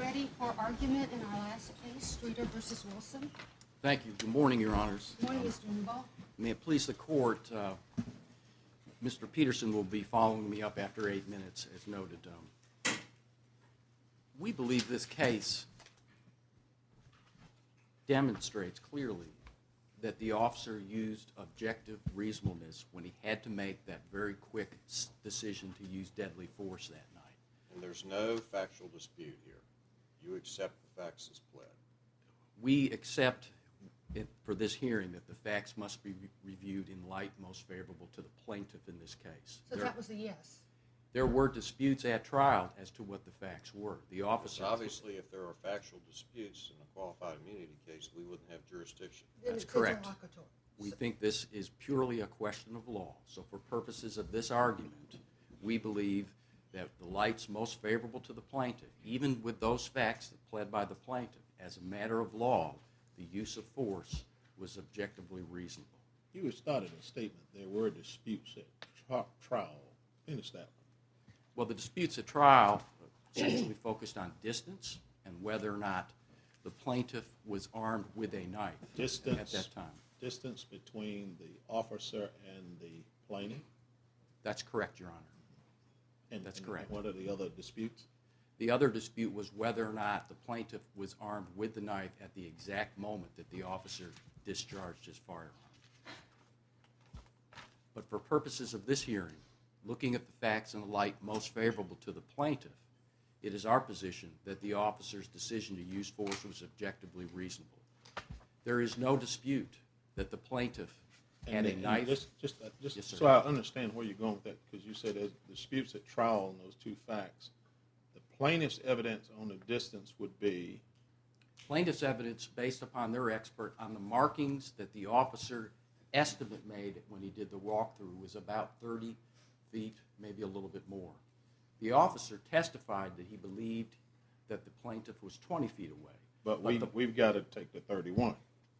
ready for argument in our last case, Streater v. Wilson. Thank you. Good morning, Your Honors. Good morning, Mr. Newball. May it please the Court, Mr. Peterson will be following me up after 8 minutes, as noted. We believe this case demonstrates clearly that the officer used objective reasonableness when he had to make that very quick decision to use deadly force that night. And there's no factual dispute here. You accept the facts as pled. We accept for this hearing that the facts must be reviewed in light most favorable to the plaintiff in this case. So that was a yes. There were disputes at trial as to what the facts were. The officer... Obviously, if there are factual disputes in a qualified immunity case, we wouldn't have jurisdiction. That's correct. We think this is purely a question of law. So for purposes of this argument, we believe that the light's most favorable to the plaintiff, even with those facts that pled by the plaintiff, as a matter of law, the use of force was objectively reasonable. You started a statement there were disputes at trial. Finish that one. Well, the disputes at trial essentially focused on distance and whether or not the plaintiff was armed with a knife at that time. Distance between the officer and the plaintiff? That's correct, Your Honor. That's correct. And what are the other disputes? The other dispute was whether or not the plaintiff was armed with the knife at the exact moment that the officer discharged his firearm. But for purposes of this hearing, looking at the facts in the light most favorable to the plaintiff, it is our position that the officer's decision to use force was objectively reasonable. There is no dispute that the plaintiff had a knife. Just Yes, sir. so I understand where you're going with that, because you said there's disputes at trial on those two facts. The plaintiff's evidence on the distance would be? Plaintiff's evidence based upon their expert on the markings that the officer estimate made when he did the walkthrough was about 30 feet, maybe a little bit more. The officer testified that he believed that the plaintiff was 20 feet away. But we've got to take the 31.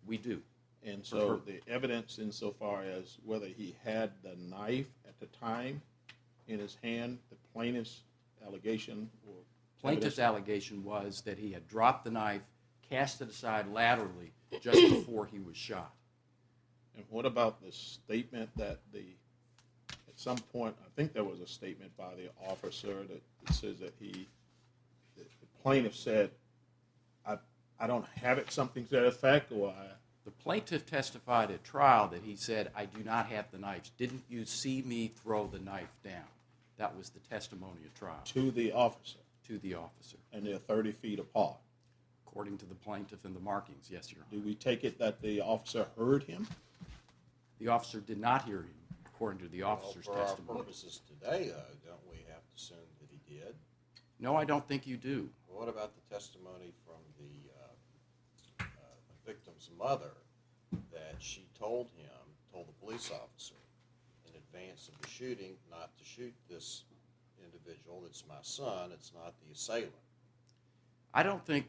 We do. And so the evidence insofar as whether he had the knife at the time in his hand, the plaintiff's allegation? Plaintiff's allegation was that he had dropped the knife, cast it aside laterally just before he was shot. And what about the statement that at some point, I think there was a statement by the officer that says that the plaintiff said, I don't have it, something to that effect, or The plaintiff testified at trial that he said, I do not have the knives. Didn't you see me throw the knife down? That was the testimony at trial. to the officer, To the officer. and they're 30 feet apart. According to the plaintiff and the markings, yes, Your Honor. Do we take it that the officer heard him? The officer did not hear him, according to the officer's Well, for testimony. our purposes today, though, don't we have to assume that he did? No, I don't think you do. Well, what about the testimony from the victim's mother that she told the police officer in advance of the shooting not to shoot this individual, it's my son, it's not the assailant? I don't think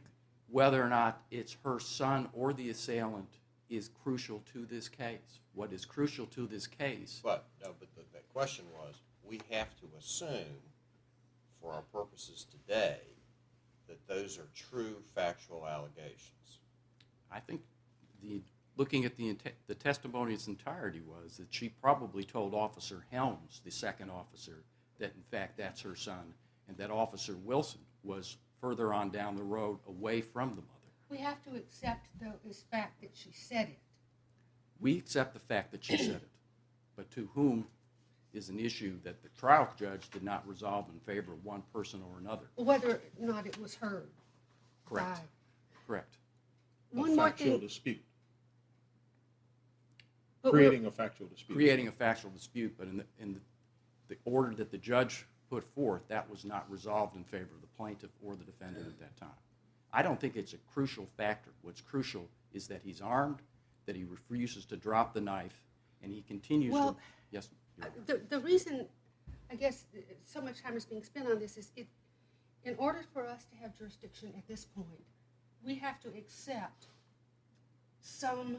whether or not it's her son or the assailant is crucial to this case. What is crucial to this case... But the question was, we have to assume, for our purposes today, that those are true factual allegations. I think looking at the testimony in its entirety was that she probably told Officer Helms, the second officer, that in fact that's her son, and that Officer Wilson was further on down the road away from the mother. We have to accept, though, this fact that she said it. We accept the fact that she said it, but to whom is an issue that the trial judge did not resolve in favor of one person or another. Whether or not it was heard. Correct. Right. Correct. One more factual thing. dispute. But Creating a factual dispute. Creating a factual dispute, but in the order that the judge put forth, that was not resolved in favor of the plaintiff or the defendant at that time. I don't think it's a crucial factor. What's crucial is that he's armed, that he refuses to drop the knife, and he continues to... Yes, Your Honor. The reason, I guess, so much time is being spent on this is in order for us to have jurisdiction at this point, we have to accept some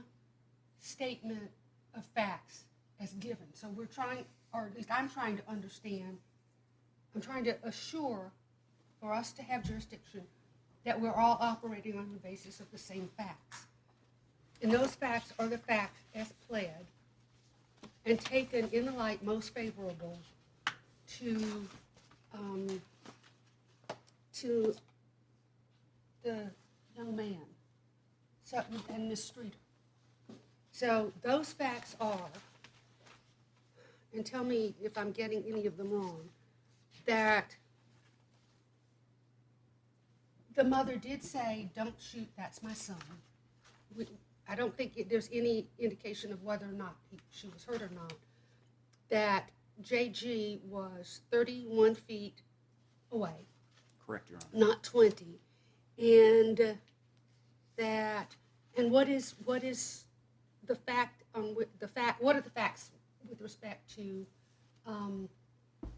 statement of facts as given. So we're trying, or at least I'm trying to understand, I'm trying to assure for us to have jurisdiction that we're all operating on the basis of the same facts. And those facts are the facts as pled and taken in the light most favorable to the young man, Sutton and Miss Streeter. So those facts are, and tell me if I'm getting any of them wrong, that the mother did say, "Don't shoot, that's my son." I don't think there's any indication of whether or not she was hurt or not. That JG was 31 feet away, Correct, Your Honor. not 20, and what is the fact on what are the facts with respect to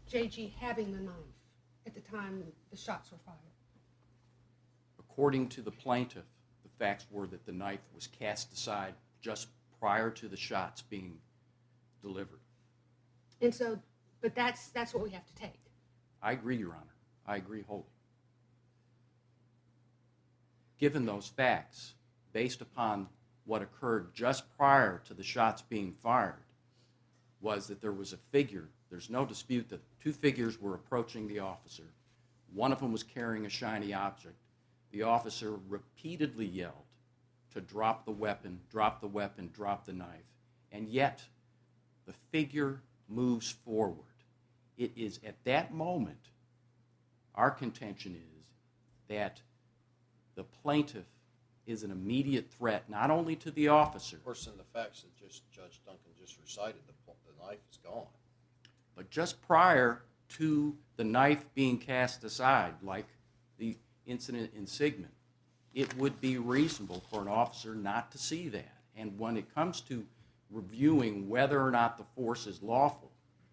JG having the knife at the time the shots were fired? According to the plaintiff, the facts were that the knife was cast aside just prior to the shots being delivered. And so, but that's what we have to take. I agree, Your Honor. I agree wholly. Given those facts, based upon what occurred just prior to the shots being fired, was that there was a figure. There's no dispute that two figures were approaching the officer. One of them was carrying a shiny object. The officer repeatedly yelled to drop the weapon, drop the weapon, drop the knife. And yet, the figure moves forward. It is at that moment, our contention is that the plaintiff is an immediate threat, not only to the officer, Of course, in the facts that Judge Duncan just recited, the knife is gone. but just prior to the knife being cast aside, like the incident in Sigmund, it would be reasonable for an officer not to see that. And when it comes to reviewing whether or not the force is lawful,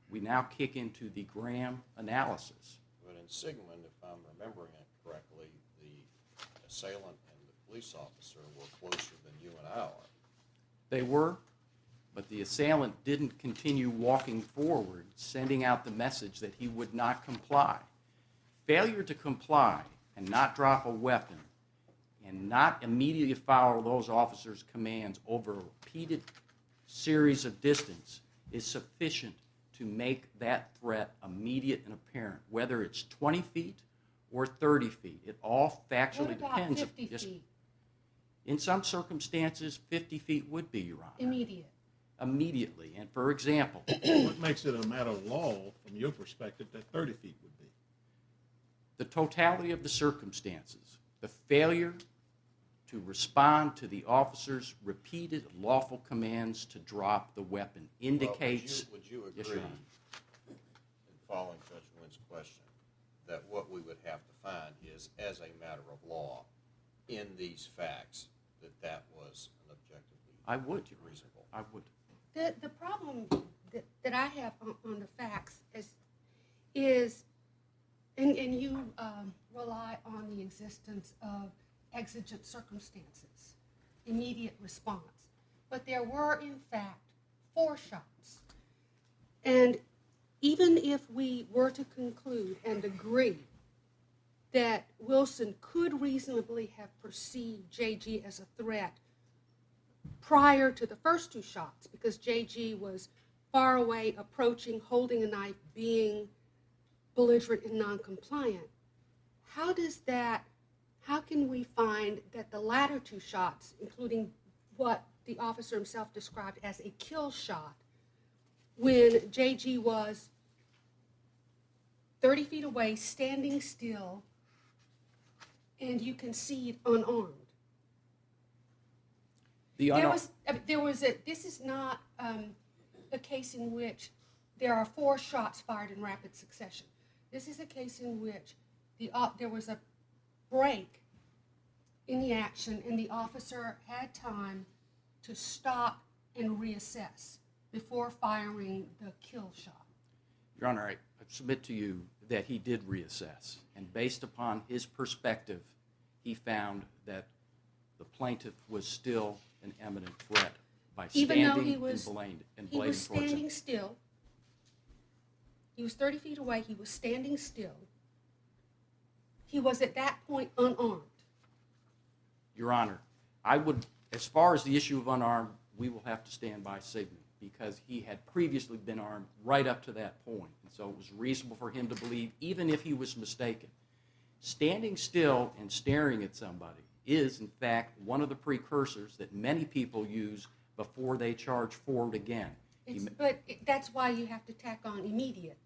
we now kick into the Graham analysis. But in Sigmund, if I'm remembering it correctly, the assailant and the police officer were closer than you and I are. They were, but the assailant didn't continue walking forward, sending out the message that he would not comply. Failure to comply and not drop a weapon and not immediately follow those officers' commands over a repeated series of distance is sufficient to make that threat immediate and apparent, whether it's 20 feet or 30 feet. It all factually What about depends. 50 feet? In some circumstances, 50 feet would be, Your Honor. Immediate. Immediately. And for example, What makes it a matter of law, from your perspective, that 30 feet would be? the totality of the circumstances, the failure to respond to the officer's repeated lawful commands to drop the weapon indicates... Well, would you Yes, agree, Your Honor. in following Judge Wynn's question, that what we would have to find is, as a matter of law, in these facts, that was an objectively I would, Your Honor. reasonable? I would. The problem that I have on the facts is and you rely on the existence of exigent circumstances, immediate response. But there were, in fact, 4 shots. And even if we were to conclude and agree that Wilson could reasonably have perceived JG as a threat prior to the first 2 shots, because JG was far away, approaching, holding a knife, being belligerent and non-compliant, how can we find that the latter 2 shots, including what the officer himself described as a kill shot, when JG was 30 feet away, standing still, and you can see it unarmed? This is not a case in which there are 4 shots fired in rapid succession. This is a case in which there was a break in the action, and the officer had time to stop and reassess before firing the kill shot. Your Honor, I submit to you that he did reassess, and based upon his perspective, he found that the plaintiff was still an imminent threat by Even though standing he was and blading towards him. standing still. He was 30 feet away. He was standing still. He was at that point unarmed. Your Honor, I would, as far as the issue of unarmed, we will have to stand by Sigmund because he had previously been armed right up to that point. And so it was reasonable for him to believe, even if he was mistaken. Standing still and staring at somebody is, in fact, one of the precursors that many people use before they charge forward again. That's why you have to tack on immediate.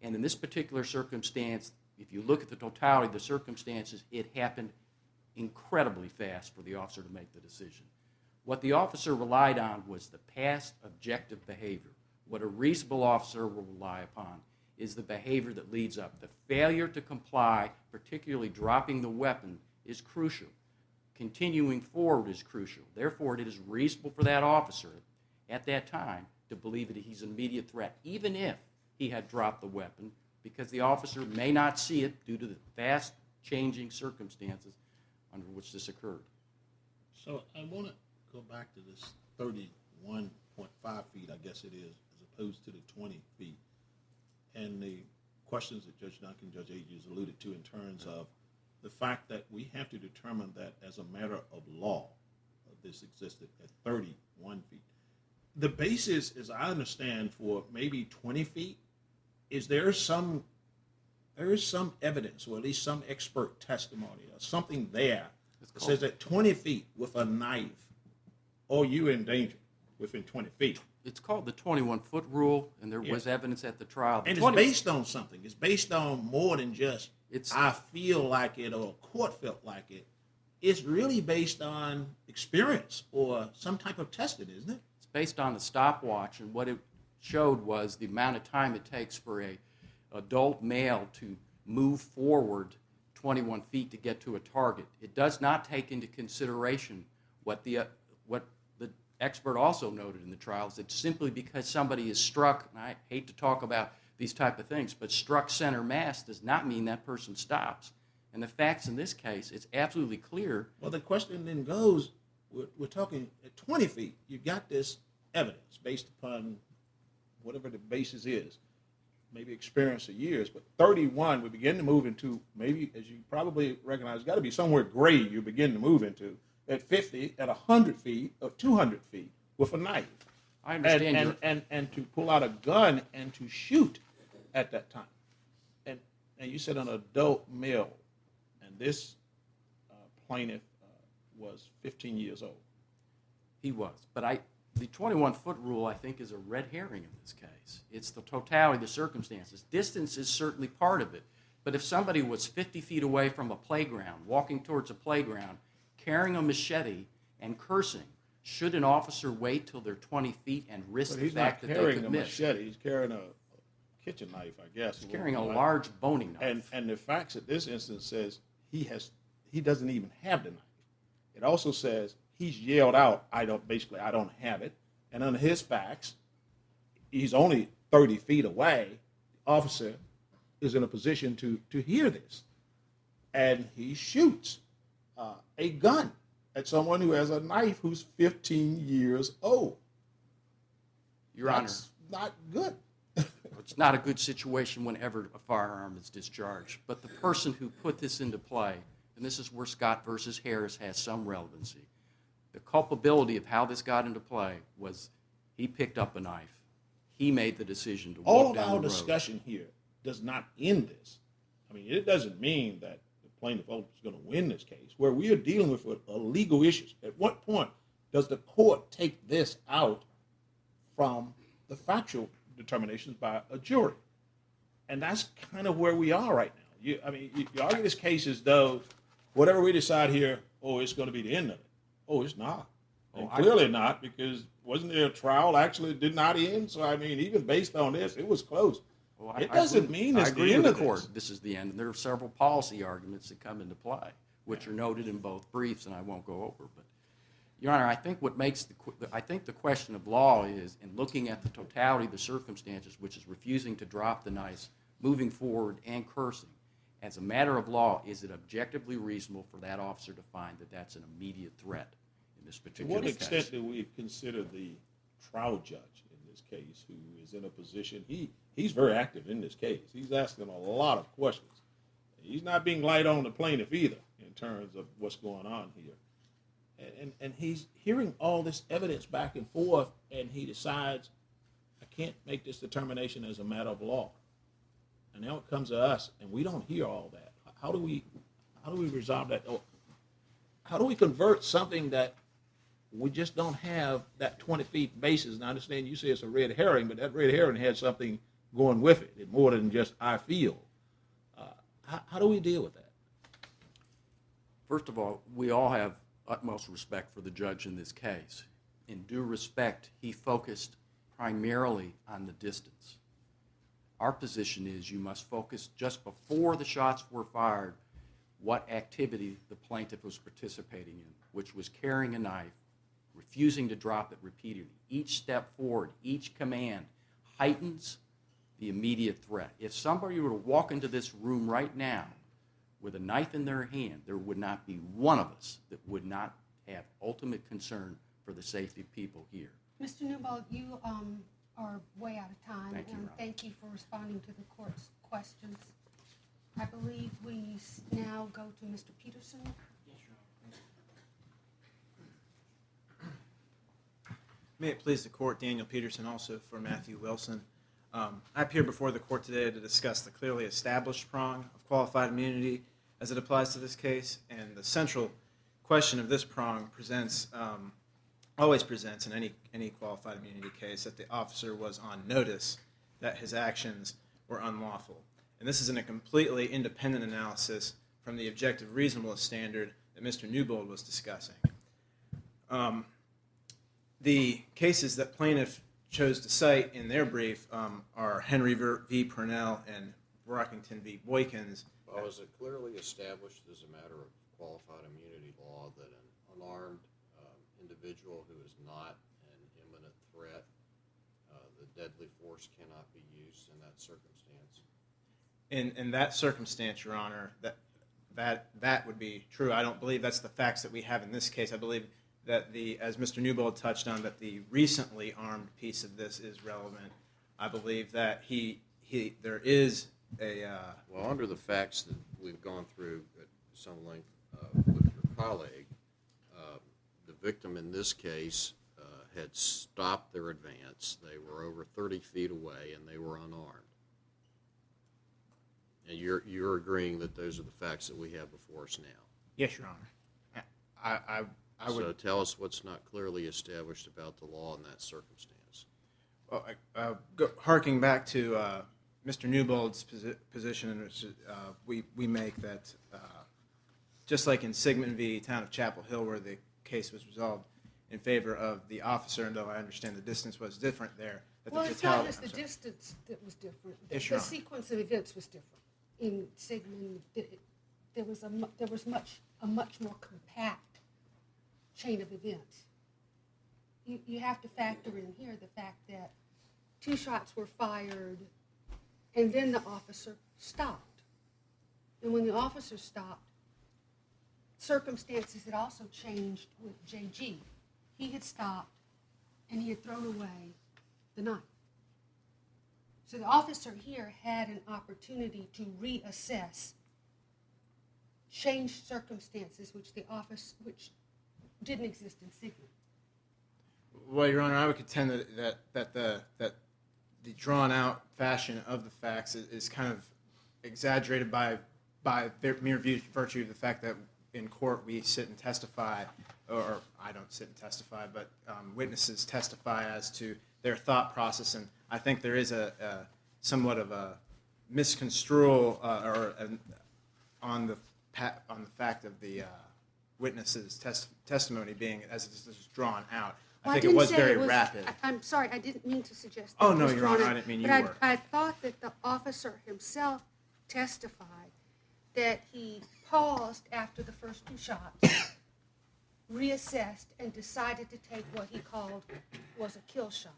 And in this particular circumstance, if you look at the totality of the circumstances, it happened incredibly fast for the officer to make the decision. What the officer relied on was the past objective behavior. What a reasonable officer will rely upon is the behavior that leads up. The failure to comply, particularly dropping the weapon, is crucial. Continuing forward is crucial. Therefore, it is reasonable for that officer at that time to believe that he's an immediate threat, even if he had dropped the weapon, because the officer may not see it due to the fast-changing circumstances under which this occurred. So I want to go back to this 31.5 feet, I guess it is, as opposed to the 20 feet. And the questions that Judge Duncan, Judge Ages alluded to in terms of the fact that we have to determine that as a matter of law, this existed at 31 feet. The basis, as I understand, for maybe 20 feet, is there is some evidence, or at least some expert testimony, or something there that says that 20 feet with a knife, or you're in danger within 20 feet. It's called the 21-foot rule, and there was evidence at the trial. And it's based on something. It's based on more than just I feel like it or a court felt like it. It's really based on experience or some type of testing, isn't it? It's based on the stopwatch, and what it showed was the amount of time it takes for a adult male to move forward 21 feet to get to a target. It does not take into consideration what the expert also noted in the trial is that simply because somebody is struck, and I hate to talk about these type of things, but struck center mass does not mean that person stops. And the facts in this case, it's absolutely clear. Well, the question then goes, we're talking at 20 feet. You've got this evidence based upon whatever the basis is, maybe experience of years, but 31, we begin to move into maybe, as you probably recognize, it's got to be somewhere gray you begin to move into. At 50, at 100 feet, or 200 feet with a knife. I understand. And to pull out a gun and to shoot at that time. And you said an adult male, and this plaintiff was 15 years old. He was. But the 21-foot rule, I think, is a red herring in this case. It's the totality of the circumstances. Distance is certainly part of it. But if somebody was 50 feet away from a playground, walking towards a playground, carrying a machete and cursing, should an officer wait till they're 20 feet and risk the fact that they could miss? He's not carrying a machete. He's carrying a kitchen knife, I guess. He's carrying a large boning knife. And the facts at this instance says he doesn't even have the knife. It also says he's yelled out, I don't have it. And under his facts, he's only 30 feet away. The officer is in a position to hear this. And he shoots a gun at someone who has a knife who's 15 years old. Your Honor. That's not good. It's not a good situation whenever a firearm is discharged. But the person who put this into play, and this is where Scott versus Harris has some relevancy, the culpability of how this got into play was he picked up a knife. He made the decision to walk down the road. All of our discussion here does not end this. I mean, it doesn't mean that plaintiff is going to win this case, where we are dealing with legal issues. At what point does the court take this out from the factual determinations by a jury? And that's kind of where we are right now. You argue this case as though whatever we decide here, it's going to be the end of it. It's not. And clearly not, because wasn't there a trial actually did not end? So, even based on this, it was close. Well, it doesn't mean it's the end of the court. This is the end. And there are several policy arguments that come into play, which are noted in both briefs, and I won't go over. But, Your Honor, I think what makes the question of law is, in looking at the totality of the circumstances, which is refusing to drop the knife, moving forward, and cursing, as a matter of law, is it objectively reasonable for that officer to find that that's an immediate threat in this particular case? To what extent do we consider the trial judge in this case, who is in a position, he's very active in this case. He's asking a lot of questions. He's not being light on the plaintiff either, in terms of what's going on here. And he's hearing all this evidence back and forth, and he decides, I can't make this determination as a matter of law. And now it comes to us, and we don't hear all that. How do we resolve that? How do we convert something that we just don't have that 20 feet basis? And I understand you say it's a red herring, but that red herring had something going with it. It's more than just I feel. How do we deal with that? First of all, we all have utmost respect for the judge in this case. In due respect, he focused primarily on the distance. Our position is you must focus just before the shots were fired what activity the plaintiff was participating in, which was carrying a knife, refusing to drop it repeatedly. Each step forward, each command heightens the immediate threat. If somebody were to walk into this room right now with a knife in their hand, there would not be one of us that would not have ultimate concern for the safety of people here. Mr. Newbold, you are way out of time. Thank you, and Ron. thank you for responding to the court's questions. I believe we now go to Mr. Peterson. May it please the court, Daniel Peterson, also for Matthew Wilson. I appear before the court today to discuss the clearly established prong of qualified immunity as it applies to this case, and the central question of this prong always presents in any qualified immunity case that the officer was on notice that his actions were unlawful. And this is in a completely independent analysis from the objective reasonableness standard that Mr. Newbold was discussing. The cases that plaintiff chose to cite in their brief are Henry v. Purnell and Brockington v. Boykins. Well, is it clearly established as a matter of qualified immunity law that an unarmed individual who is not an imminent threat, the deadly force cannot be used in that circumstance? In that circumstance, Your Honor, that would be true. I don't believe that's the facts that we have in this case. I believe that as Mr. Newbold touched on, that the recently armed piece of this is relevant. I believe that there is a... Well, under the facts that we've gone through at some length with your colleague, the victim in this case had stopped their advance. They were over 30 feet away, and they were unarmed. And you're agreeing that those are the facts that we have before us now? Yes, Your Honor. I would... So tell us what's not clearly established about the law in that circumstance. Well, harking back to Mr. Newbold's position, we make that just like in Sigmund v. Town of Chapel Hill, where the case was resolved in favor of the officer, and though I understand the distance was different there. Well, it's not just the distance that was different. Yes, The Your Honor. sequence of events was different. In Sigmund, there was a much more compact chain of events. You have to factor in here the fact that 2 shots were fired, and then the officer stopped. And when the officer stopped, circumstances had also changed with J.G. He had stopped, and he had thrown away the knife. So the officer here had an opportunity to reassess changed circumstances which didn't exist in Sigmund. Well, Your Honor, I would contend that the drawn-out fashion of the facts is kind of exaggerated by their mere virtue of the fact that in court we sit and testify, or I don't sit and testify, but witnesses testify as to their thought process, and I think there is a somewhat of a misconstrual on the fact of the witness's testimony being as this is drawn out. I think it was very rapid. I'm sorry, I didn't mean to suggest that. Oh, it no, was Your drawn Honor, out, I didn't mean you but were. I thought that the officer himself testified that he paused after the first 2 shots, reassessed, and decided to take what he called was a kill shot.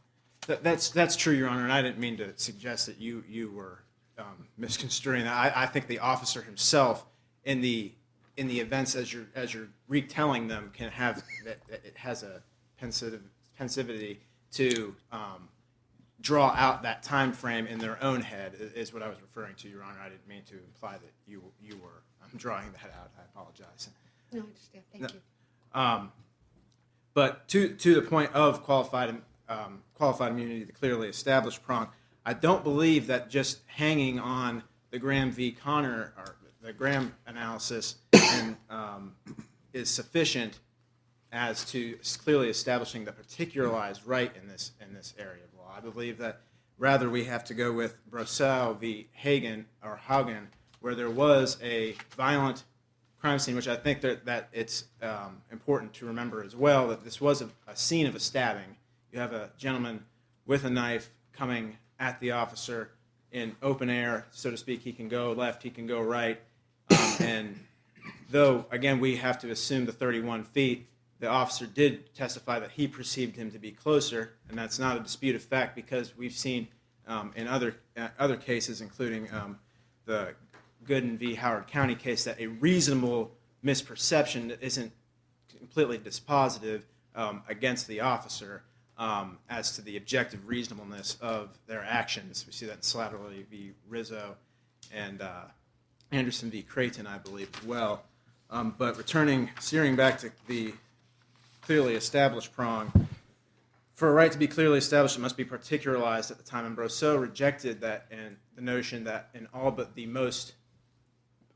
That's true, Your Honor, and I didn't mean to suggest that you were misconstruing that. I think the officer himself, in the events as you're retelling them, can have that it has a pensivity to draw out that time frame in their own head is what I was referring to, Your Honor. I didn't mean to imply that you were drawing that out. I apologize. No, I understand. Thank you. But to the point of qualified immunity, the clearly established prong, I don't believe that just hanging on the Graham v. Connor or the Graham analysis is sufficient as to clearly establishing the particularized right in this area of law. I believe that rather we have to go with Brosseau v. Hagen, where there was a violent crime scene, which I think that it's important to remember as well, that this was a scene of a stabbing. You have a gentleman with a knife coming at the officer in open air, so to speak. He can go left, he can go right. And though, again, we have to assume the 31 feet, the officer did testify that he perceived him to be closer, and that's not a disputed fact because we've seen in other cases, including the Gooden v. Howard County case, that a reasonable misperception that isn't completely dispositive against the officer as to the objective reasonableness of their actions. We see that in Slattery v. Rizzo and Anderson v. Creighton, I believe, as well. But steering back to the clearly established prong, for a right to be clearly established, it must be particularized at the time. And Brosseau rejected that and the notion that in all but the most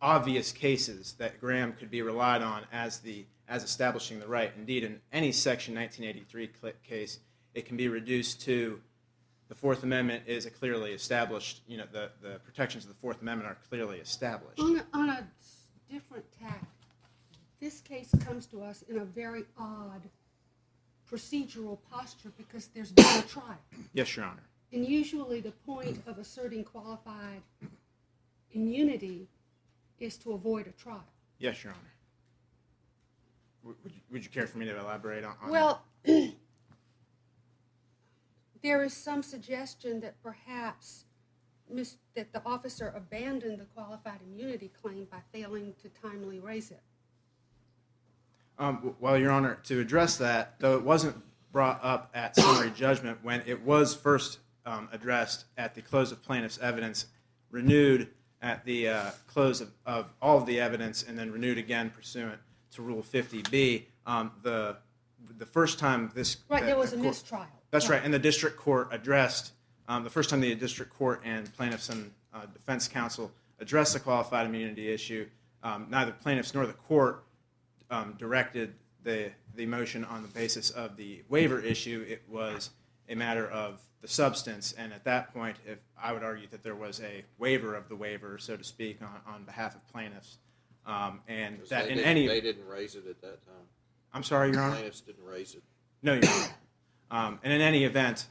obvious cases that Graham could be relied on as establishing the right. Indeed, in any Section 1983 case, it can be reduced to the Fourth Amendment is a clearly established, the protections of the Fourth Amendment are clearly established. On a different tack, this case comes to us in a very odd procedural posture because there's been a trial. Yes, Your Honor. And usually the point of asserting qualified immunity is to avoid a trial. Yes, Your Honor. Would you care for me to elaborate on well, there is some suggestion that perhaps that the officer abandoned the qualified immunity claim by failing to timely raise it. Well, Your Honor, to address that, though it wasn't brought up at summary judgment, when it was first addressed at the close of plaintiff's evidence, renewed at the close of all of the evidence, and then renewed again pursuant to Rule 50B, the first time this... Right, there was a mistrial. That's right, and the district court addressed, the first time the district court and plaintiffs and defense counsel addressed the qualified immunity issue, neither plaintiffs nor the court directed the motion on the basis of the waiver issue. It was a matter of the substance, and at that point, I would argue that there was a waiver of the waiver, so to speak, on behalf of plaintiffs, and that they didn't raise it at that time. I'm sorry, Your Honor. Plaintiffs didn't raise it. No, Your Honor. And in any event,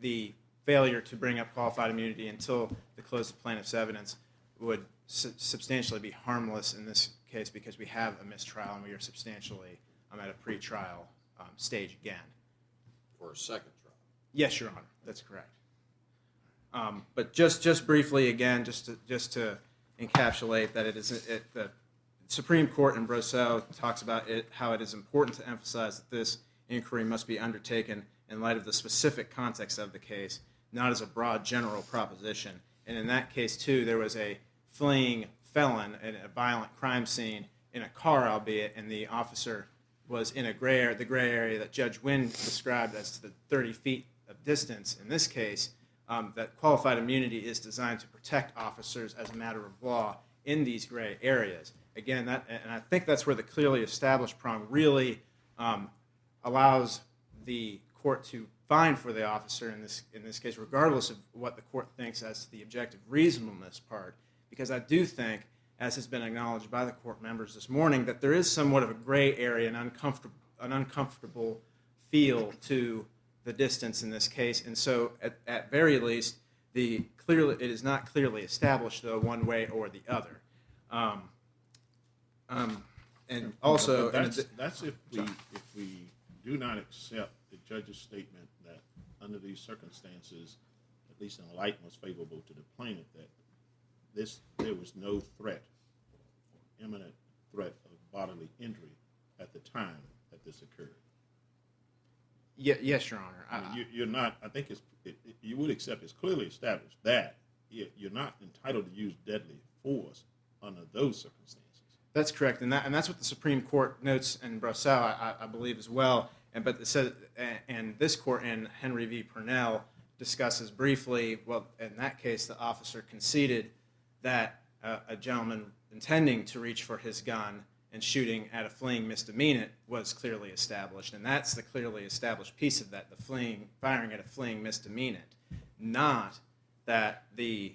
the failure to bring up qualified immunity until the close of plaintiff's evidence would substantially be harmless in this case because we have a mistrial and we are substantially at a pre-trial stage again. For a second trial. Yes, Your Honor, that's correct. But just briefly again, just to encapsulate that the Supreme Court in Brosseau talks about how it is important to emphasize that this inquiry must be undertaken in light of the specific context of the case, not as a broad general proposition. And in that case, too, there was a fleeing felon in a violent crime scene in a car, albeit, and the officer was in the gray area that Judge Wynn described as the 30 feet of distance. In this case, that qualified immunity is designed to protect officers as a matter of law in these gray areas. Again, and I think that's where the clearly established prong really allows the court to fine for the officer in this case, regardless of what the court thinks as to the objective reasonableness part, because I do think, as has been acknowledged by the court members this morning, that there is somewhat of a gray area, an uncomfortable feel to the distance in this case, and so at very least, it is not clearly established, though, one way or the other. And also, that's if we do not accept the judge's statement that under these circumstances, at least in a light most favorable to the plaintiff, that there was no threat, imminent threat of bodily injury at the time that this occurred. Yes, Your Honor. You're not. I think you would accept it's clearly established that you're not entitled to use deadly force under those circumstances. That's correct, and that's what the Supreme Court notes in Brosseau, I believe, as well. But it said, and this court in Henry v. Purnell discusses briefly. Well, in that case, the officer conceded that a gentleman intending to reach for his gun and shooting at a fleeing misdemeanant was clearly established, and that's the clearly established piece of that: firing at a fleeing misdemeanant, not the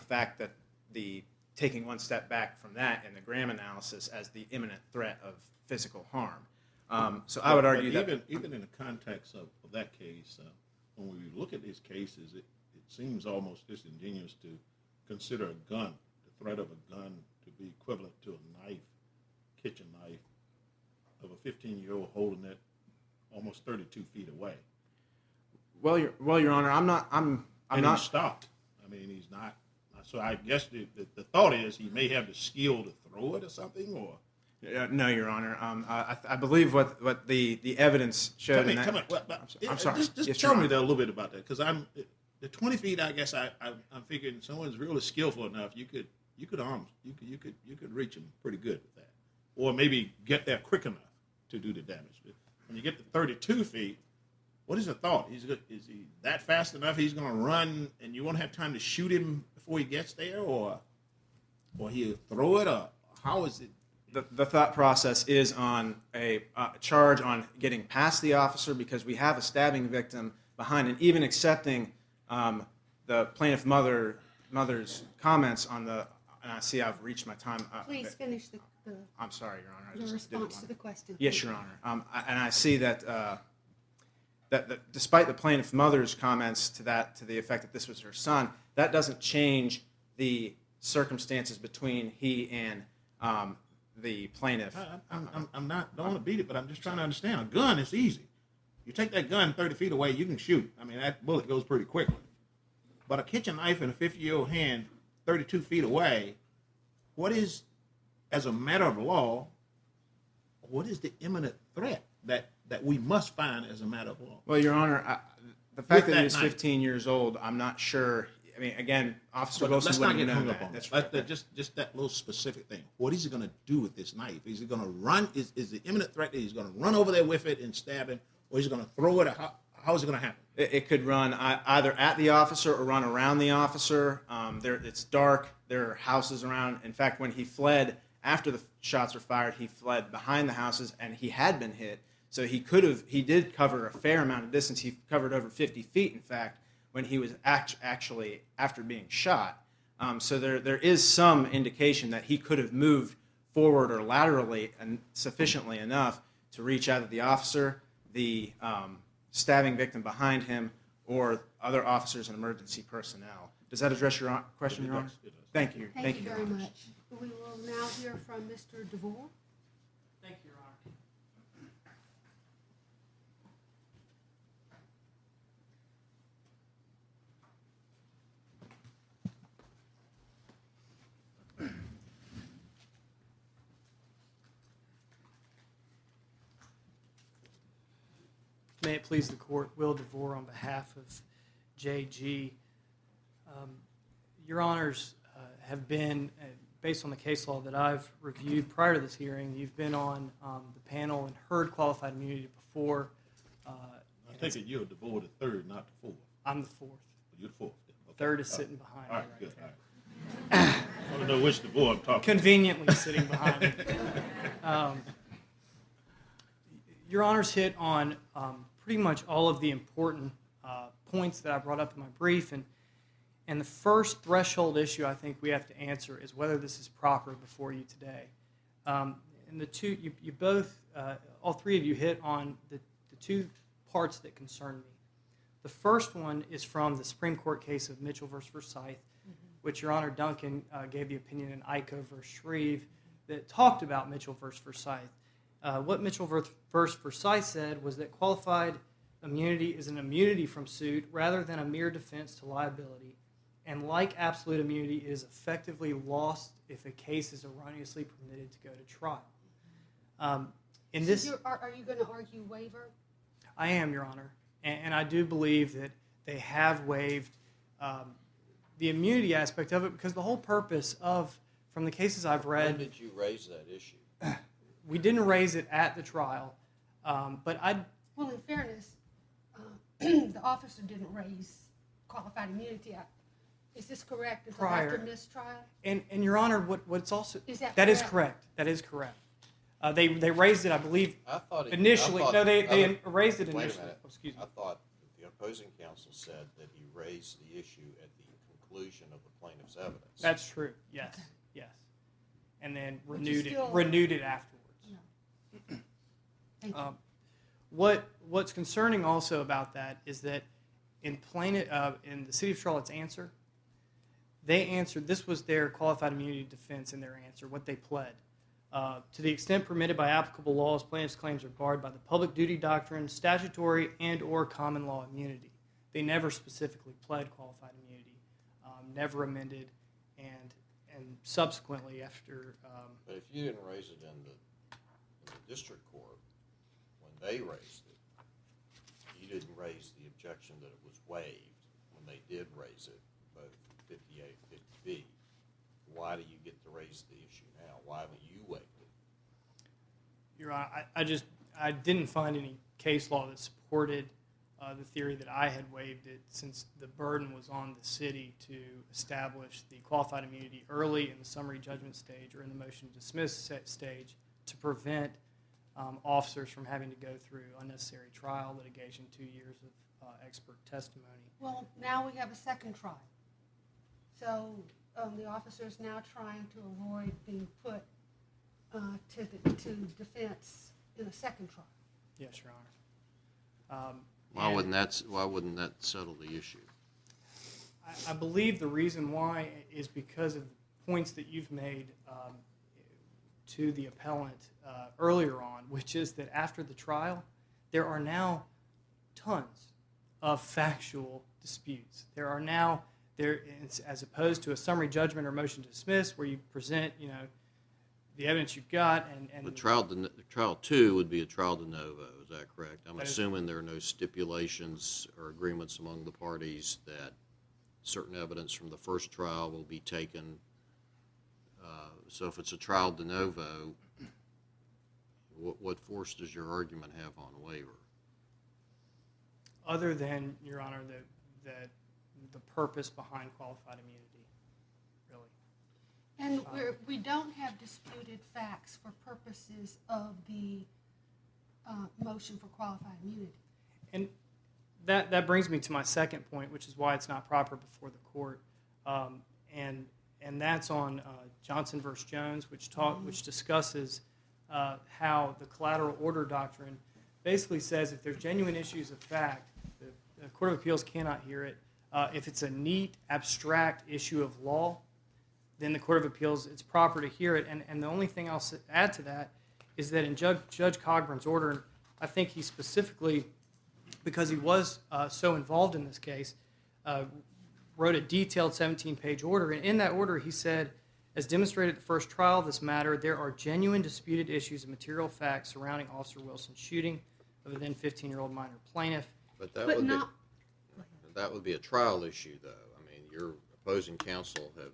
fact that the taking one step back from that in the Graham analysis as the imminent threat of physical harm. So I would argue that even in the context of that case, when we look at these cases, it seems almost disingenuous to consider a gun, the threat of a gun, to be equivalent to a knife, kitchen knife, of a 15-year-old holding it almost 32 feet away. Well, Your Honor, I'm not. He's stopped. I mean, he's not. So I guess the thought is he may have the skill to throw it or something, or. No, Your Honor. I believe what the evidence showed. I'm sorry. Just tell me a little bit about that, because the 20 feet. I guess I'm figuring someone's really skillful enough. You could reach him pretty good with that, or maybe get there quick enough to do the damage. But when you get to 32 feet, what is the thought? Is he that fast enough? He's going to run, and you won't have time to shoot him before he gets there, or he'll throw it, or how is it? The thought process is on a charge on getting past the officer, because we have a stabbing victim behind, and even accepting the plaintiff mother's comments on the. And I see I've reached my time. Please finish the I'm sorry, Your Honor. your response to the question. Yes, Your Honor. And I see that that despite the plaintiff mother's comments to the effect that this was her son, that doesn't change the circumstances between he and the plaintiff. I'm not, don't want to beat it, but I'm just trying to understand. A gun is easy. You take that gun 30 feet away, you can shoot. I mean, that bullet goes pretty quickly. But a kitchen knife in a 50-year-old hand 32 feet away, what is, as a matter of law, what is the imminent threat that we must find as a matter of law? Well, Your Honor, the fact that he was 15 years old, I'm not sure. I mean, again, Officer Wilson let's not wouldn't get know hung up that. on That's that. right. Just that little specific thing. What is he going to do with this knife? Is he going to run? Is the imminent threat that he's going to run over there with it and stab him, or is he going to throw it? How is it going to happen? It could run either at the officer or run around the officer. It's dark. There are houses around. In fact, when he fled after the shots were fired, he fled behind the houses, and he had been hit. So he did cover a fair amount of distance. He covered over 50 feet, in fact, when he was actually after being shot. So there is some indication that he could have moved forward or laterally and sufficiently enough to reach out at the officer, the stabbing victim behind him, or other officers and emergency personnel. Does that address your question, Your Honor? It does. Thank you. Thank you Your very Honor. much. We will now hear from Mr. DeVore. Thank you, Your Honor. May it please the court, Will DeVore on behalf of JG. Your Honors have been, based on the case law that I've reviewed prior to this hearing, you've been on the panel and heard qualified immunity before. I take it you're DeVore the third, not the fourth. I'm the fourth. You're the fourth. Okay. Third is sitting behind All me right, right good. there. All right. I want to know which DeVore I'm talking Conveniently sitting behind me. Your Honors hit on pretty much all of the important points that I brought up in my brief, and the first threshold issue I think we have to answer is whether this is proper before you today. And the two, you both, all three of you hit on the two parts that concern me. The first one is from the Supreme Court case of Mitchell v. Forsyth, which Your Honor Duncan gave the opinion in Ico v. Shreve that talked about Mitchell v. Forsyth. What Mitchell v. Forsyth said was that qualified immunity is an immunity from suit rather than a mere defense to liability, and like absolute immunity, it is effectively lost if a case is erroneously permitted to go to trial. Are you going to argue waiver? I am, Your Honor, and I do believe that they have waived the immunity aspect of it, because the whole purpose of from the cases I've When read, did you raise that issue? we didn't raise it at the trial, but Well, in fairness, the officer didn't raise qualified immunity. Is this correct? Until Prior. after mistrial? and Your Honor, what's also Is that that is correct? correct. That is correct. They raised it, I believe, I thought initially. I thought, No, they I- raised it wait a initially. minute. Oh, excuse me. I thought that the opposing counsel said that he raised the issue at the conclusion of the plaintiff's evidence. That's true. Yes, Okay. yes. And then Which is renewed still- it afterwards. No. Thank you. What's concerning also about that is that in the City of Charlotte's answer, they answered, this was their qualified immunity defense in their answer, what they pled. To the extent permitted by applicable laws, plaintiffs' claims are barred by the public duty doctrine, statutory and or common law immunity. They never specifically pled qualified immunity, never amended, and subsequently after. But if you didn't raise it in the district court, when they raised it, you didn't raise the objection that it was waived when they did raise it, both 58 and 50B. Why do you get to raise the issue now? Why haven't you waived it? Your Honor, I didn't find any case law that supported the theory that I had waived it, since the burden was on the city to establish the qualified immunity early in the summary judgment stage or in the motion to dismiss stage to prevent officers from having to go through unnecessary trial litigation, 2 years of expert testimony. Well, now we have a second trial. So the officer is now trying to avoid being put to defense in a second trial. Yes, Your Honor. Why wouldn't that settle the issue? I believe the reason why is because of the points that you've made to the appellant earlier on, which is that after the trial, there are now tons of factual disputes. There are now, as opposed to a summary judgment or motion to dismiss, where you present, the evidence you've got, and The trial 2 would be a trial de novo, is that correct? I'm That is- assuming there are no stipulations or agreements among the parties that certain evidence from the first trial will be taken. So if it's a trial de novo, what force does your argument have on waiver? other than, Your Honor, the purpose behind qualified immunity, really. And we don't have disputed facts for purposes of the motion for qualified immunity. And that brings me to my second point, which is why it's not proper before the court, and that's on Johnson v. Jones, which discusses how the collateral order doctrine basically says if there's genuine issues of fact, the Court of Appeals cannot hear it. If it's a neat, abstract issue of law, then the Court of Appeals, it's proper to hear it. And the only thing I'll add to that is that in Judge Cogburn's order, I think he specifically, because he was so involved in this case, wrote a detailed 17-page order. And in that order, he said, as demonstrated at the first trial of this matter, there are genuine disputed issues of material facts surrounding Officer Wilson's shooting of a then 15-year-old minor plaintiff. But But not, that would be a trial issue, though. I mean, your opposing counsel have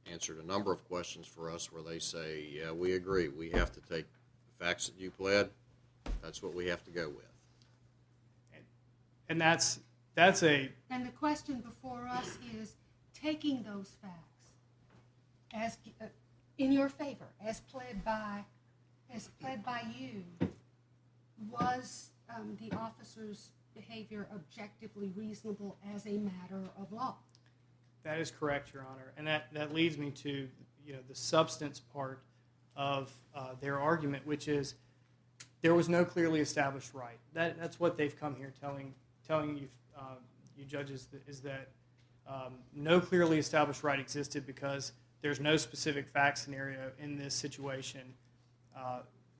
answered a number of questions for us where they say, yeah, we agree. We have to take the facts that you pled. That's what we have to go with. And that's a and the question before us is, taking those facts as in your favor, as pled by you, was the officer's behavior objectively reasonable as a matter of law? That is correct, Your Honor. And that leads me to the substance part of their argument, which is there was no clearly established right. That's what they've come here telling you, you judges, is that no clearly established right existed because there's no specific fact scenario in this situation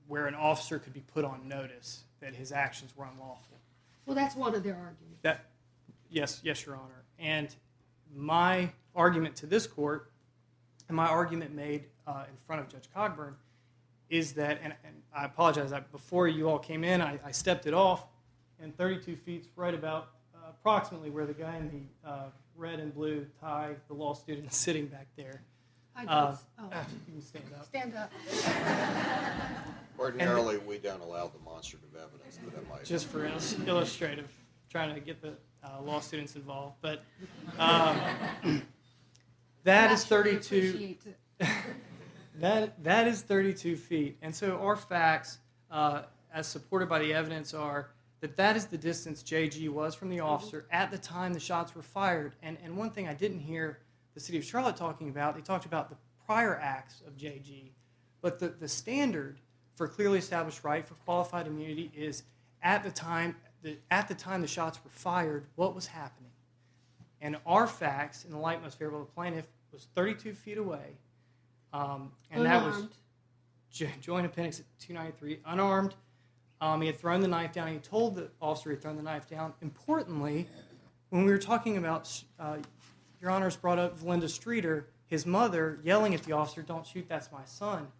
where an officer could be put on notice that his actions were unlawful. Well, that's one of their arguments. Yes, Your Honor. And my argument to this court, and my argument made in front of Judge Cogburn, is that, and I apologize, before you all came in, I stepped it off, and 32 feet's right about approximately where the guy in the red and blue tie, the law student, is sitting back there. I Uh, guess. Oh, You can stand up. stand up. Ordinarily, we don't allow demonstrative evidence, but that might. Just for illustrative, trying to get the law students involved. But that is Naturally 32. appreciate it. That is 32 feet. And so our facts, as supported by the evidence, are that is the distance JG was from the officer at the time the shots were fired. And one thing I didn't hear the city of Charlotte talking about, they talked about the prior acts of JG. But the standard for clearly established right for qualified immunity is at the time the shots were fired, what was happening. And our facts, in the light most favorable to the plaintiff, was 32 feet away. And that was Unarmed. Joint Appendix 293, unarmed. He had thrown the knife down. He told the officer he had thrown the knife down. Importantly, when we were talking about, Your Honors brought up Valinda Streater, his mother yelling at the officer, "Don't shoot, that's my son."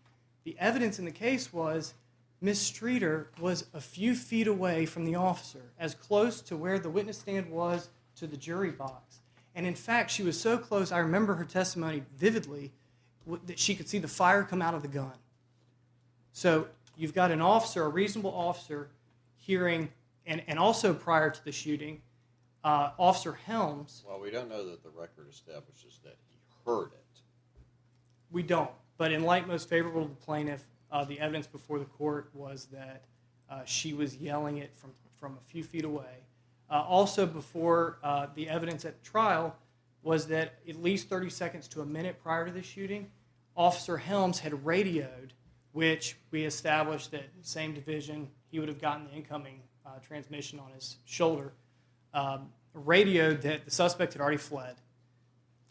The evidence in the case was Miss Streater was a few feet away from the officer, as close to where the witness stand was to the jury box. And in fact, she was so close, I remember her testimony vividly, that she could see the fire come out of the gun. So you've got an officer, a reasonable officer, hearing, and also prior to the shooting, Officer Helms. Well, we don't know that the record establishes that he heard it. We don't. But in light most favorable to the plaintiff, the evidence before the court was that she was yelling it from a few feet away. Also before the evidence at trial was that at least 30 seconds to a minute prior to the shooting, Officer Helms had radioed, which we established that same division, he would have gotten the incoming transmission on his shoulder, radioed that the suspect had already fled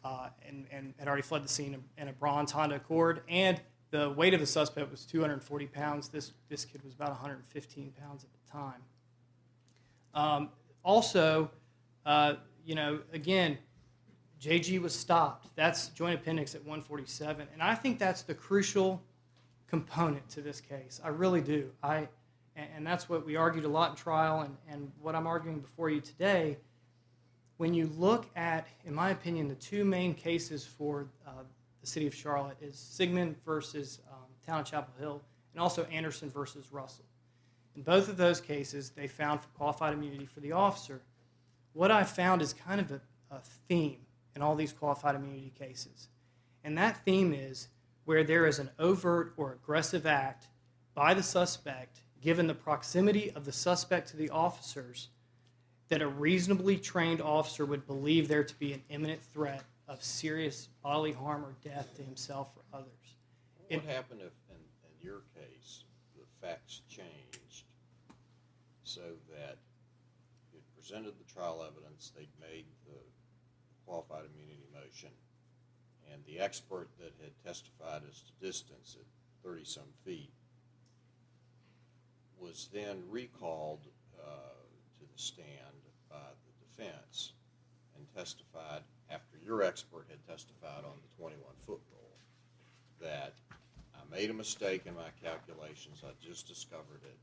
and had already fled the scene in a bronze Honda Accord, and the weight of the suspect was 240 pounds. This kid was about 115 pounds at the time. Also, again, JG was stopped. That's Joint Appendix at 147. And I think that's the crucial component to this case. I really do. And that's what we argued a lot in trial, and what I'm arguing before you today. When you look at, in my opinion, the two main cases for the city of Charlotte is Sigmund versus Town of Chapel Hill, and also Anderson versus Russell. In both of those cases, they found for qualified immunity for the officer. What I found is kind of a theme in all these qualified immunity cases. And that theme is where there is an overt or aggressive act by the suspect, given the proximity of the suspect to the officers, that a reasonably trained officer would believe there to be an imminent threat of serious bodily harm or death to himself or others. What would happen if, in your case, the facts changed so that it presented the trial evidence, they'd made the qualified immunity motion, and the expert that had testified as to distance at 30-some feet was then recalled to the stand by the defense and testified after your expert had testified on the 21-foot rule that I made a mistake in my calculations, I just discovered it,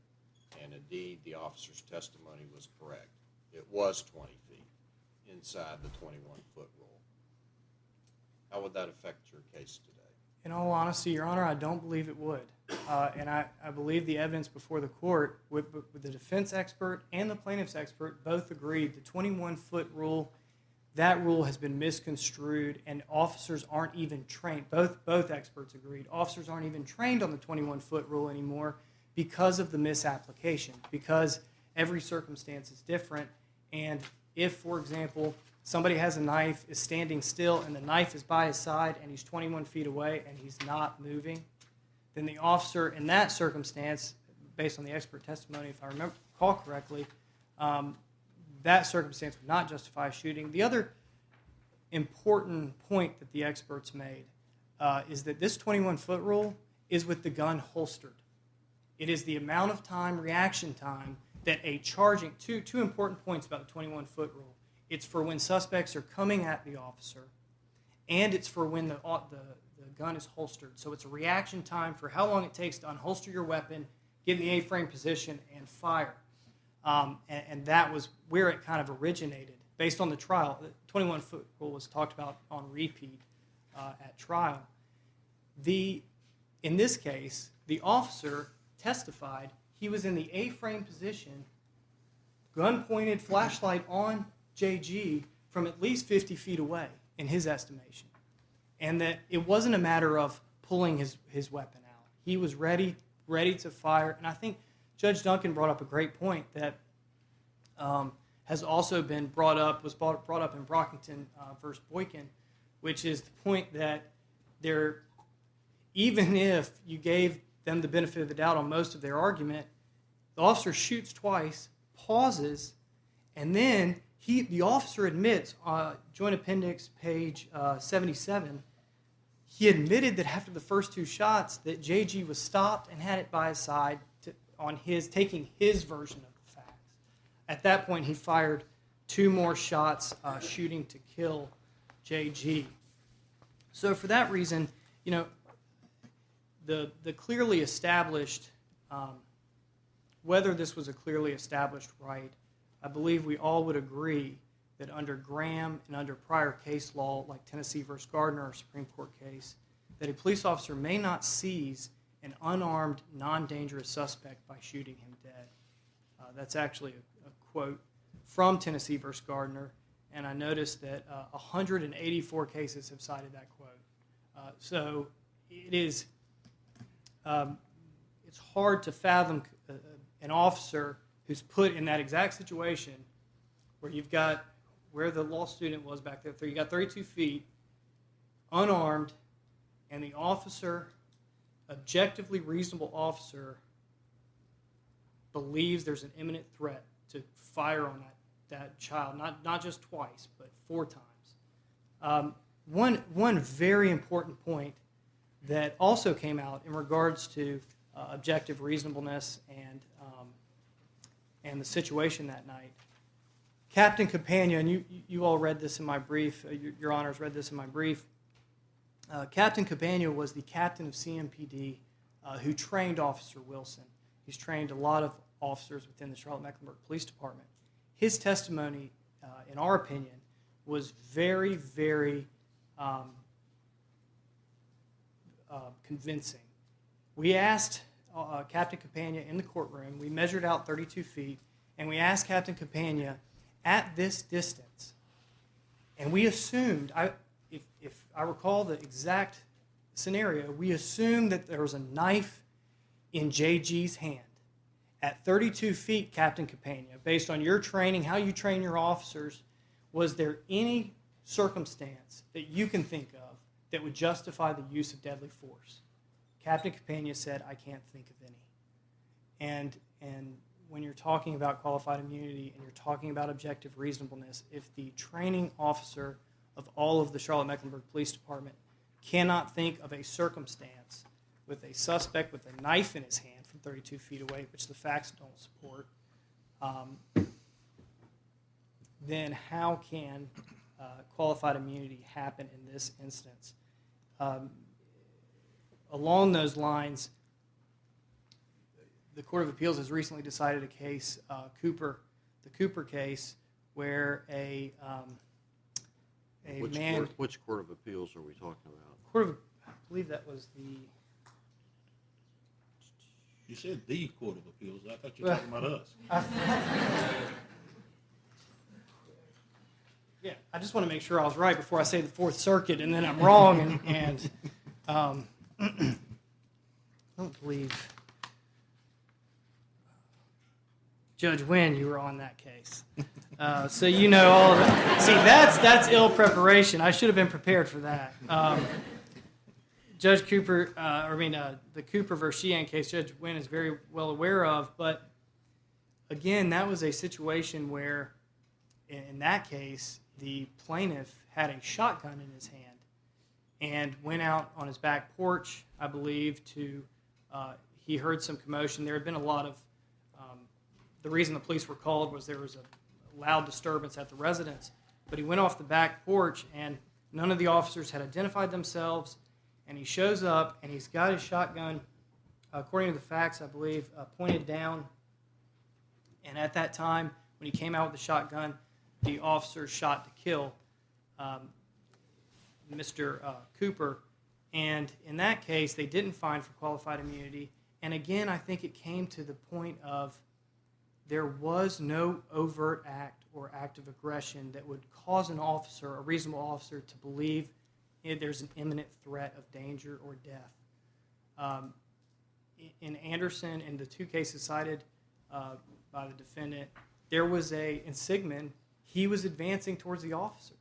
and indeed the officer's testimony was correct. It was 20 feet inside the 21-foot rule. How would that affect your case today? In all honesty, Your Honor, I don't believe it would. And I believe the evidence before the court, with the defense expert and the plaintiff's expert, both agreed the 21-foot rule, that rule has been misconstrued, and officers aren't even trained. Both experts agreed. Officers aren't even trained on the 21-foot rule anymore because of the misapplication, because every circumstance is different. And if, for example, somebody has a knife, is standing still, and the knife is by his side, and he's 21 feet away, and he's not moving, then the officer in that circumstance, based on the expert testimony, if I recall correctly, that circumstance would not justify shooting. The other important point that the experts made is that this 21-foot rule is with the gun holstered. It is the amount of time, reaction time, that a charging, two important points about the 21-foot rule. It's for when suspects are coming at the officer, and it's for when the gun is holstered. So it's a reaction time for how long it takes to unholster your weapon, get in the A-frame position, and fire. And that was where it kind of originated. Based on the trial, the 21-foot rule was talked about on repeat at trial. In this case, the officer testified he was in the A-frame position, gun pointed, flashlight on JG from at least 50 feet away, in his estimation. And that it wasn't a matter of pulling his weapon out. He was ready to fire. And I think Judge Duncan brought up a great point that has also been brought up in Brockington versus Boykin, which is the point that even if you gave them the benefit of the doubt on most of their argument, the officer shoots twice, pauses, and then the officer admits, Joint Appendix page 77, he admitted that after the first two shots that JG was stopped and had it by his side taking his version of the facts. At that point, he fired 2 more shots, shooting to kill JG. So for that reason, the clearly established, whether this was a clearly established right, I believe we all would agree that under Graham and under prior case law, like Tennessee versus Gardner, a Supreme Court case, that a police officer may not seize an unarmed, non-dangerous suspect by shooting him dead. That's actually a quote from Tennessee versus Gardner, and I noticed that 184 cases have cited that quote. So it is, it's hard to fathom an officer who's put in that exact situation where you've got where the law student was back there. So you got 32 feet, unarmed, and the officer, objectively reasonable officer, believes there's an imminent threat to fire on that child, not just twice, but 4 times. One very important point that also came out in regards to objective reasonableness and the situation that night. Captain Campagna, and you all read this in my brief, your honors read this in my brief. Captain Campagna was the captain of CMPD who trained Officer Wilson. He's trained a lot of officers within the Charlotte-Mecklenburg Police Department. His testimony, in our opinion, was very, very convincing. We asked Captain Campagna in the courtroom, we measured out 32 feet, and we asked Captain Campagna at this distance, and we assumed, if I recall the exact scenario, we assumed that there was a knife in JG's hand. At 32 feet, Captain Campagna, based on your training, how you train your officers, was there any circumstance that you can think of that would justify the use of deadly force? Captain Campagna said, I can't think of any. And when you're talking about qualified immunity and you're talking about objective reasonableness, if the training officer of all of the Charlotte-Mecklenburg Police Department cannot think of a circumstance with a suspect with a knife in his hand from 32 feet away, which the facts don't support, then how can qualified immunity happen in this instance? Along those lines, the Court of Appeals has recently decided a case, the Cooper case, where a man... Which Court of Appeals are we talking about? I believe that was the... You said the Court of Appeals. I thought you were talking about us. Yeah, I just want to make sure I was right before I say the Fourth Circuit, and then I'm wrong. And I don't believe, Judge Wynn, you were on that case. So you know all of it. See, that's ill preparation. I should have been prepared for that. Judge Cooper, the Cooper versus Sheehan case, Judge Wynn is very well aware of. But again, that was a situation where, in that case, the plaintiff had a shotgun in his hand and went out on his back porch, I believe, he heard some commotion. There had been a lot of, the reason the police were called was there was a loud disturbance at the residence. But he went off the back porch, and none of the officers had identified themselves. And he shows up, and he's got his shotgun, according to the facts, I believe, pointed down. And at that time, when he came out with the shotgun, the officer shot to kill Mr. Cooper. And in that case, they didn't find for qualified immunity. And again, I think it came to the point of there was no overt act or act of aggression that would cause an officer, a reasonable officer, to believe there's an imminent threat of danger or death. In Anderson and the two cases cited by the defendant, there was in Sigmund, he was advancing towards the officers.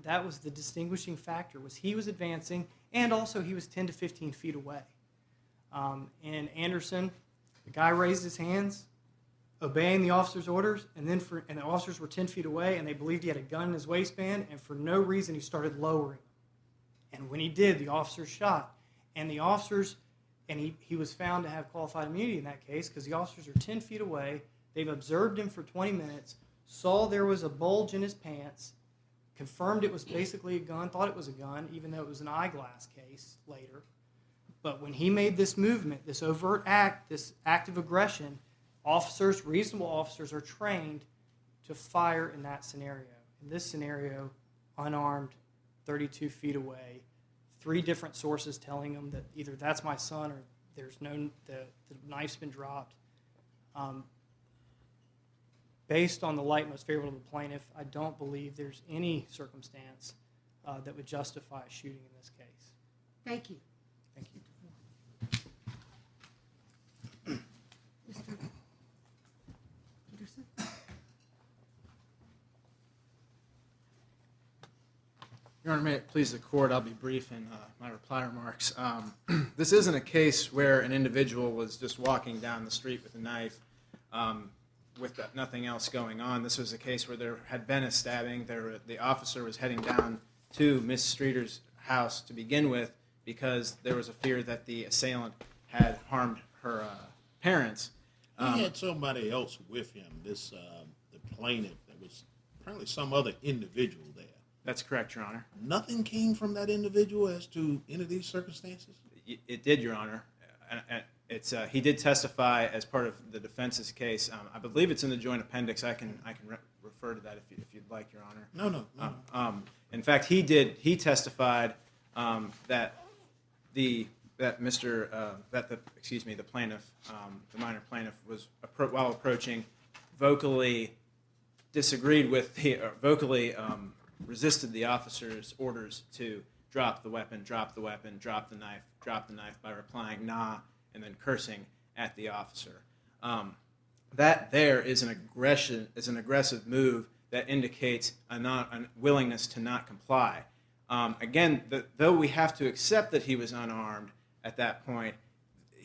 That was the distinguishing factor, was he was advancing, and also he was 10 to 15 feet away. In Anderson, the guy raised his hands, obeying the officer's orders, and the officers were 10 feet away, and they believed he had a gun in his waistband, and for no reason he started lowering them. And when he did, the officers shot. And the officers, and he was found to have qualified immunity in that case because the officers are 10 feet away, they've observed him for 20 minutes, saw there was a bulge in his pants, confirmed it was basically a gun, thought it was a gun, even though it was an eyeglass case later. But when he made this movement, this overt act, this act of aggression, officers, reasonable officers, are trained to fire in that scenario. In this scenario, unarmed, 32 feet away, 3 different sources telling them that either that's my son or the knife's been dropped. Based on the light most favorable to the plaintiff, I don't believe there's any circumstance that would justify a shooting in this case. Thank you. Thank you. Mr. Peterson? Your Honor, may it please the court, I'll be brief in my reply remarks. This isn't a case where an individual was just walking down the street with a knife with nothing else going on. This was a case where there had been a stabbing. The officer was heading down to Miss Streeter's house to begin with because there was a fear that the assailant had harmed her parents. He had somebody else with him, the plaintiff. There was apparently some other individual there. That's correct, Your Honor. Nothing came from that individual as to any of these circumstances? It did, Your Honor. He did testify as part of the defense's case. I believe it's in the joint appendix. I can refer to that if you'd like, Your Honor. No. In fact, he testified that the plaintiff, the minor plaintiff, was while approaching, vocally disagreed with resisted the officer's orders to drop the weapon, drop the knife by replying nah and then cursing at the officer. That there is an aggressive move that indicates a willingness to not comply. Again, though we have to accept that he was unarmed at that point,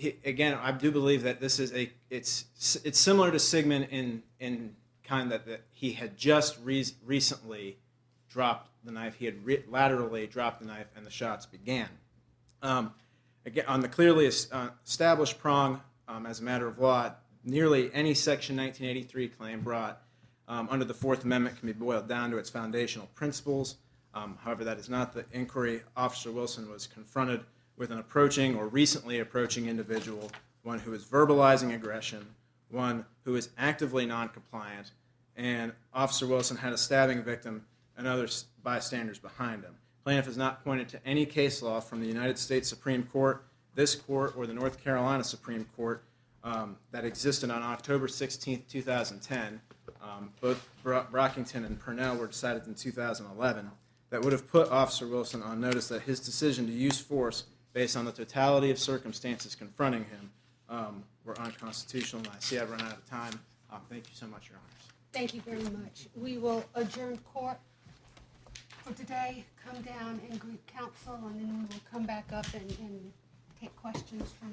I do believe that this is it's similar to Sigmund in kind that he had just recently dropped the knife. He had laterally dropped the knife, and the shots began. Again, on the clearly established prong, as a matter of law, nearly any Section 1983 claim brought under the Fourth Amendment can be boiled down to its foundational principles. However, that is not the inquiry. Officer Wilson was confronted with an approaching or recently approaching individual, one who is verbalizing aggression, one who is actively non-compliant, and Officer Wilson had a stabbing victim and other bystanders behind him. Plaintiff has not pointed to any case law from the United States Supreme Court, this court, or the North Carolina Supreme Court that existed on October 16, 2010. Both Brockington and Purnell were decided in 2011 that would have put Officer Wilson on notice that his decision to use force based on the totality of circumstances confronting him were unconstitutional. And I see I've run out of time. Thank you so much, Your Honors. Thank you very much. We will adjourn court for today, come down and greet counsel, and then we will come back up and take questions from